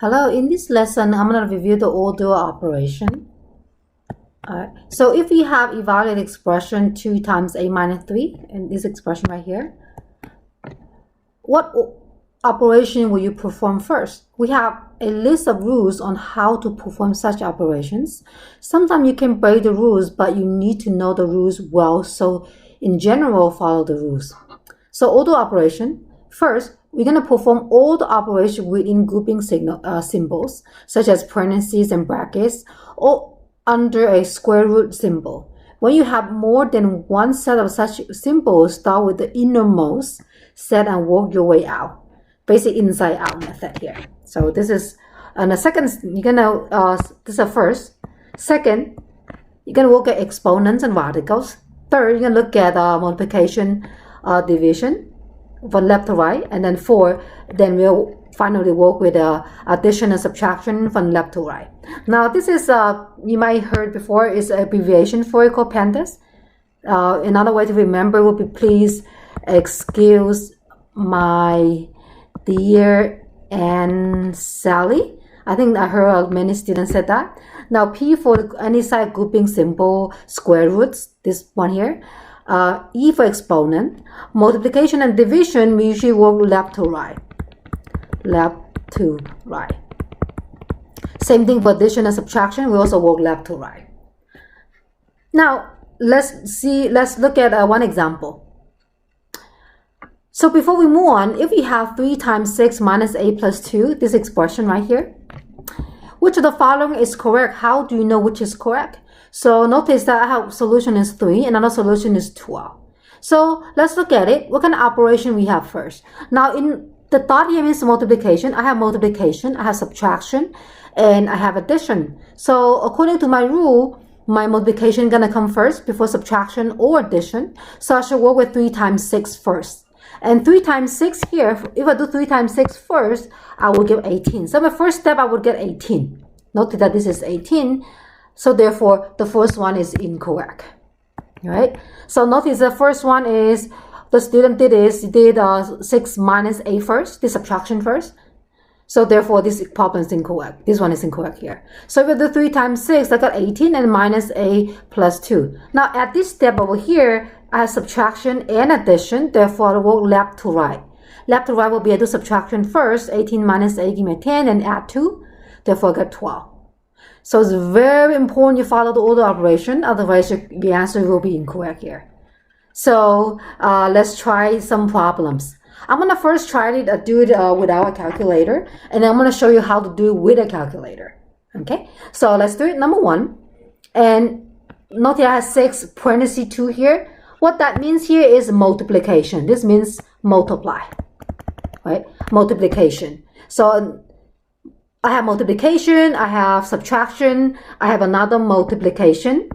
Hello, in this lesson, I'm going to review the order operation. Alright, so if we have evaluated expression 2 times a minus 3, in this expression right here, what operation will you perform first? We have a list of rules on how to perform such operations. Sometimes you can break the rules, but you need to know the rules well, so in general, follow the rules. So order operation, first, we're going to perform all the operations within grouping symbols, such as parentheses and brackets, or under a square root symbol. When you have more than one set of such symbols, start with the innermost set and work your way out. Basic inside out method here. So this is, and the second, you're going to, this is the first. Second, you're going to work at exponents and radicals. Third, you're going to look at multiplication, division, from left to right, and then 4, then we'll finally work with addition and subtraction from left to right. Now this is you might heard before is abbreviation for equipandas. Another way to remember would be please excuse my dear Aunt Sally. I think I heard many students said that. Now P for any side grouping symbol, square roots, this one here. E for exponent. Multiplication and division, we usually work left to right. Left to right. Same thing for addition and subtraction, we also work left to right. Now, let's look at one example. So before we move on, if we have 3 times 6 minus 8 plus 2, this expression right here, which of the following is correct? How do you know which is correct? So notice that our solution is 3, another solution is 12. So let's look at it. What kind of operation we have first? Now in the thought here means multiplication. I have multiplication, I have subtraction, and I have addition. So according to my rule, my multiplication is gonna come first before subtraction or addition. So I should work with 3 times 6 first. And 3 times 6 here, if I do 3 times 6 first, I will get 18. So my first step, I would get 18. Notice that this is 18. So therefore, the first one is incorrect, right? So notice the first one is, the student did 6 minus 8 first, the subtraction first. So therefore, this problem is incorrect. This one is incorrect here. So if I do 3 times 6, I got 18 and minus 8 plus 2. Now at this step over here, I have subtraction and addition. Therefore, I work left to right. Left to right will be I do subtraction first. 18 minus 8 give me 10 and add 2. Therefore, I got 12. So it's very important you follow the order operation, otherwise your answer will be incorrect here. So let's try some problems. I'm going to first try it, do it without a calculator, and then I'm going to show you how to do it with a calculator. Okay, so let's do it. Number 1, and notice I have 6 parentheses 2 here. What that means here is multiplication. This means multiply, right? Multiplication. So I have multiplication, I have subtraction, I have another multiplication,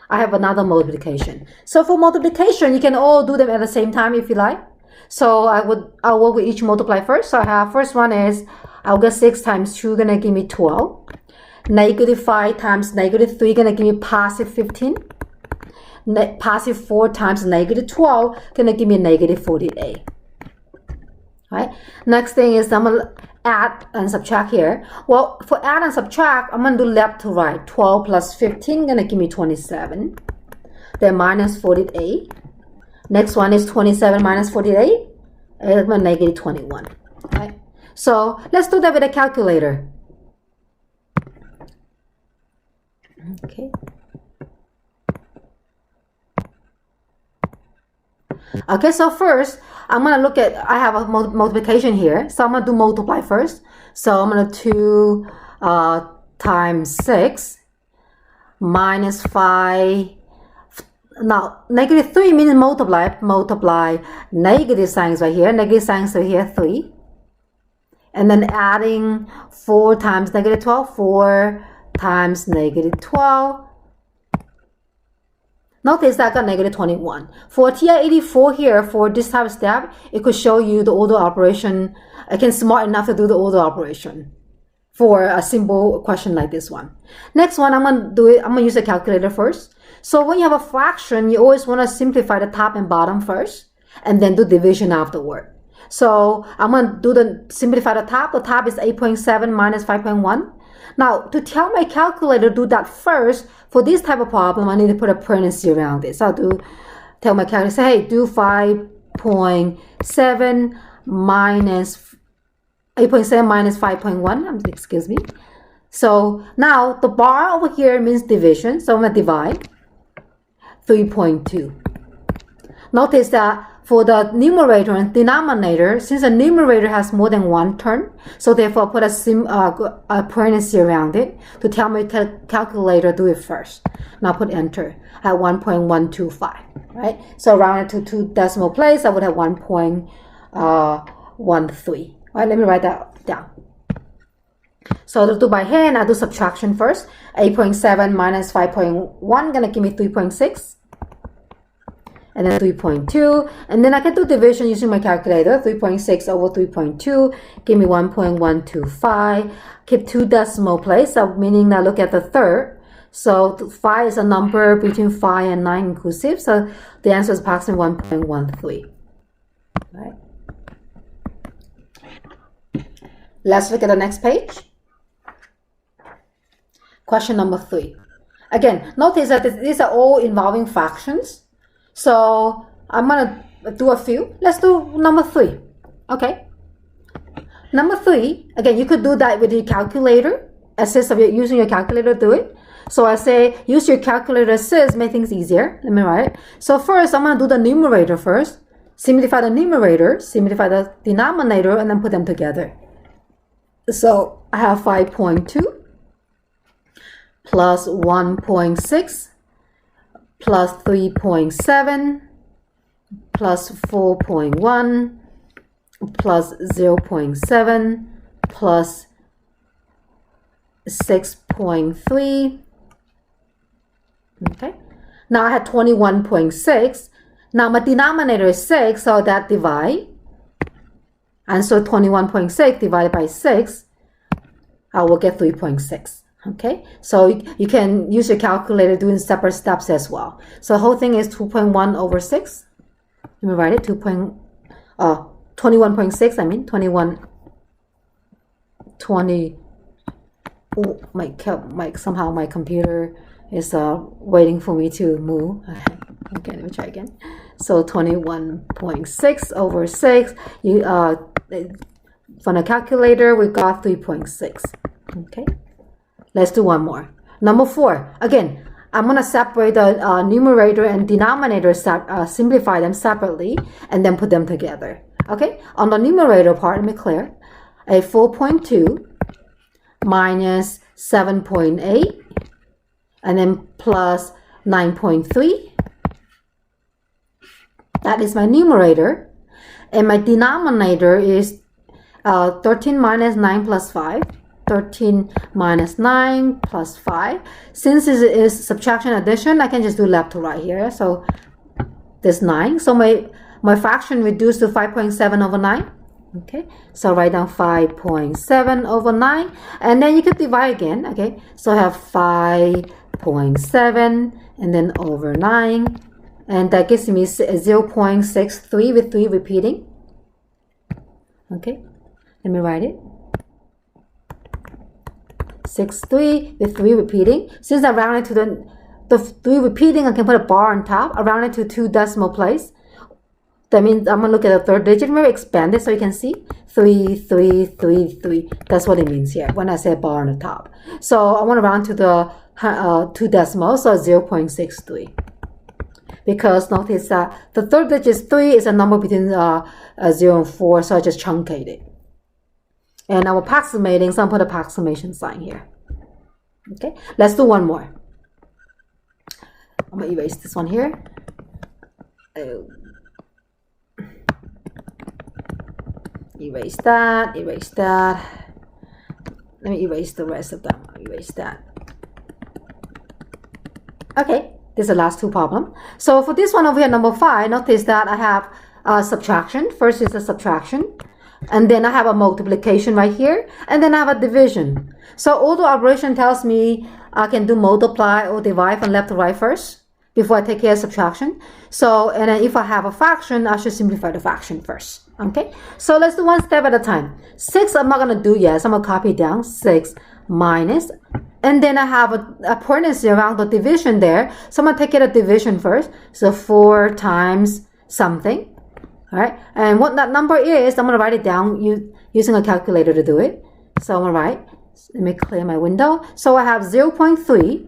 I have another multiplication. So for multiplication, you can all do them at the same time if you like. So I'll work with each multiply first. So I have first one is, I'll get 6 times 2 gonna give me 12. Negative 5 times negative 3 gonna give me positive 15. Positive 4 times negative 12 gonna give me negative 48. Right? Next thing is I'm gonna add and subtract here. Well, for add and subtract, I'm gonna do left to right. 12 plus 15 gonna give me 27. Then minus 48. Next one is 27 minus 48. And my negative 21. Right? So let's do that with a calculator. Okay. Okay, so first, I'm going to look at, I have a multiplication here. So I'm going to do multiply first. So I'm going to 2 times 6 minus 5. Now, negative 3 means multiply negative signs right here. Negative signs right here, 3. And then adding 4 times negative 12. 4 times negative 12. Notice that I got negative 21. For TI-84 here, for this type of step, it could show you the order operation. I can smart enough to do the order operation for a simple question like this one. Next one, I'm going to use a calculator first. So when you have a fraction, you always want to simplify the top and bottom first, and then do division afterward. So I'm going to simplify the top. The top is 8.7 minus 5.1. Now, to tell my calculator to do that first, for this type of problem, I need to put a parenthesis around it. So I'll tell my calculator, say, hey, do 5.7 minus 8.7 minus 5.1. Excuse me. So now the bar over here means division. So I'm going to divide 3.2. Notice that for the numerator and denominator, since the numerator has more than one term, so therefore put a parenthesis around it to tell my calculator do it first. Now put enter at 1.125, right? So round it to 2 decimal place, I would have 1.13, right? Let me write that down. So to do by hand, I do subtraction first. 8.7 minus 5.1 gonna give me 3.6. And then 3.2, and then I can do division using my calculator. 3.6 over 3.2 give me 1.125. Keep 2 decimal place, so meaning that look at the third. So 5 is a number between 5 and 9 inclusive, so the answer is approximately 1.13. Right. Let's look at the next page. Question number 3. Again, notice that these are all involving fractions. So I'm going to do a few. Let's do number 3. Okay. Number 3, again, you could do that with your calculator. Assist of using your calculator to do it. So I say use your calculator assist, make things easier. Let me write. So first, I'm going to do the numerator first. Simplify the numerator, simplify the denominator, and then put them together. So I have 5.2 plus 1.6 plus 3.7 plus 4.1 plus 0.7 plus 6.3. Okay. Now I had 21.6. Now my denominator is 6, so that divide. And so 21.6 divided by 6, I will get 3.6. Okay, so you can use your calculator doing separate steps as well. So the whole thing is 2.1 over 6. Let me write it. 21.6. I mean 21. 20. Oh, somehow my computer is waiting for me to move. Okay, let me try again. So 21.6 over 6. From the calculator, we got 3.6. Okay. Let's do one more. Number 4. Again, I'm going to separate the numerator and denominator, simplify them separately, and then put them together. Okay? On the numerator part, let me clear. A 4.2 minus 7.8, and then plus 9.3. That is my numerator. And my denominator is 13 minus 9 plus 5. 13 minus 9 plus 5. Since it is subtraction addition, I can just do left to right here. So there's 9. So my fraction reduced to 5.7 over 9. Okay, so write down 5.7 over 9. And then you could divide again. Okay, so I have 5.7 and then over 9. And that gives me 0.63 with 3 repeating. Okay, let me write it. 6.3 with 3 repeating. Since I rounded to the 3 repeating, I can put a bar on top. I rounded to 2 decimal place. That means I'm going to look at the third digit. Maybe expand it so you can see. 3, 3, 3, 3. That's what it means here when I say bar on the top. So I want to round to the 2 decimals, so 0.63. Because notice that the third digit 3 is a number between 0 and 4, so I just truncate it. And I'm approximating, so I'll put an approximation sign here. Okay, let's do one more. I'm going to erase this one here. Erase that, erase that. Let me erase the rest of them. Erase that. Okay, this is the last 2 problem. So for this one over here, number 5, notice that I have subtraction. First is the subtraction. And then I have a multiplication right here. And then I have a division. So auto operation tells me I can do multiply or divide from left to right first before I take care of subtraction. So, and then if I have a fraction, I should simplify the fraction first. Okay, so let's do one step at a time. 6 I'm not going to do yet, so I'm going to copy down 6 minus, and then I have a parenthesis around the division there, so I'm going to take it a division first. So 4 times something, all right? And what that number is, I'm going to write it down using a calculator to do it. So I'm going to write, let me clear my window. So I have 0.3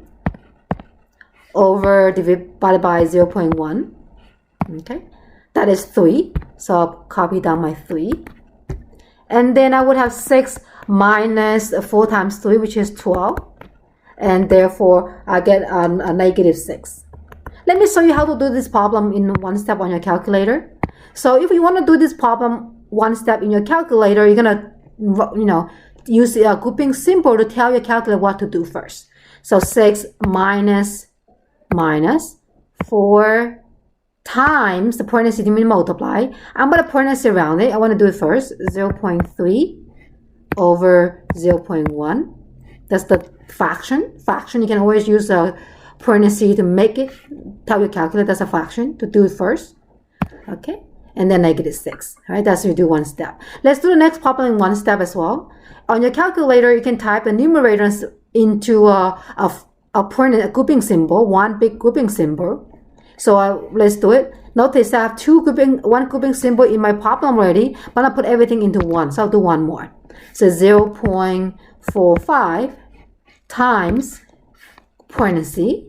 over divided by 0.1, okay? That is 3, so I'll copy down my 3. And then I would have 6 minus 4 times 3, which is 12. And therefore, I get a negative 6. Let me show you how to do this problem in one step on your calculator. So if you want to do this problem one step in your calculator, you're going to, use a grouping symbol to tell your calculator what to do first. So 6 minus 4 times the parentheses didn't multiply. I'm going to parentheses around it. I want to do it first. 0.3 over 0.1. That's the fraction. Fraction, you can always use a parentheses to make it, tell your calculator that's a fraction, to do it first. Okay, and then negative 6. All right, that's how you do one step. Let's do the next problem in one step as well. On your calculator, you can type the numerators into a grouping symbol, one big grouping symbol. So let's do it. Notice I have one grouping symbol in my problem already, but I'll put everything into one. So I'll do one more. So 0.45 times parenthesis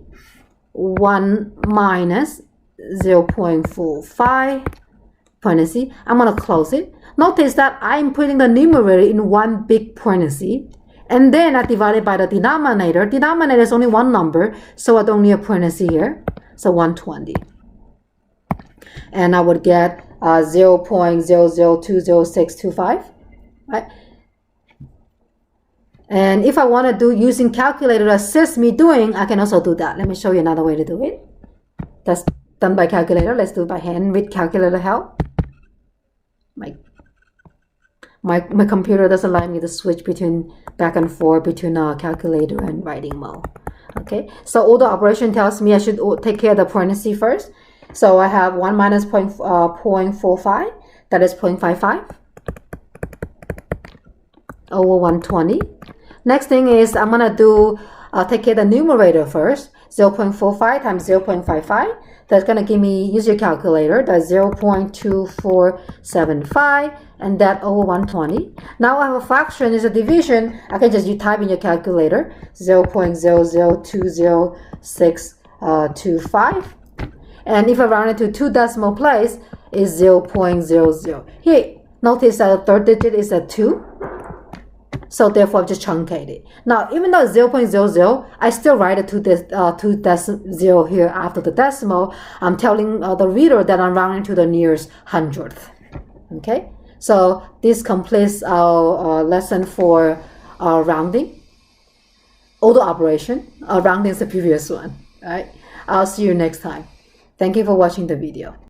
1 minus 0.45 parenthesis. I'm going to close it. Notice that I'm putting the numerator in one big parenthesis. And then I divide it by the denominator. Denominator is only one number, so I don't need a parenthesis here. So 120. And I would get 0.00202625. Right? And if I want to do using calculator to assist me doing, I can also do that. Let me show you another way to do it. That's done by calculator. Let's do it by hand with calculator help. My computer doesn't allow me to switch back and forth between calculator and writing mode. Okay, so order operation tells me I should take care of the parentheses first. So I have 1 minus 0.45, that is 0.55 over 120. Next thing is I'm going to take care of the numerator first. 0.45 times 0.55. That's going to give me, use your calculator, that's 0.2475, and that over 120. Now I have a fraction, is a division. I can just type in your calculator, 0.00202625. And if I round it to 2 decimal place, is 0.00. Here, notice that the third digit is a 2. So therefore, I've just truncated it. Now, even though it's 0.00, I still write a 2 decimal here after the decimal. I'm telling the reader that I'm rounding to the nearest hundredth. Okay? So this completes our lesson for rounding. Order operation. Rounding is the previous one. All right? I'll see you next time. Thank you for watching the video.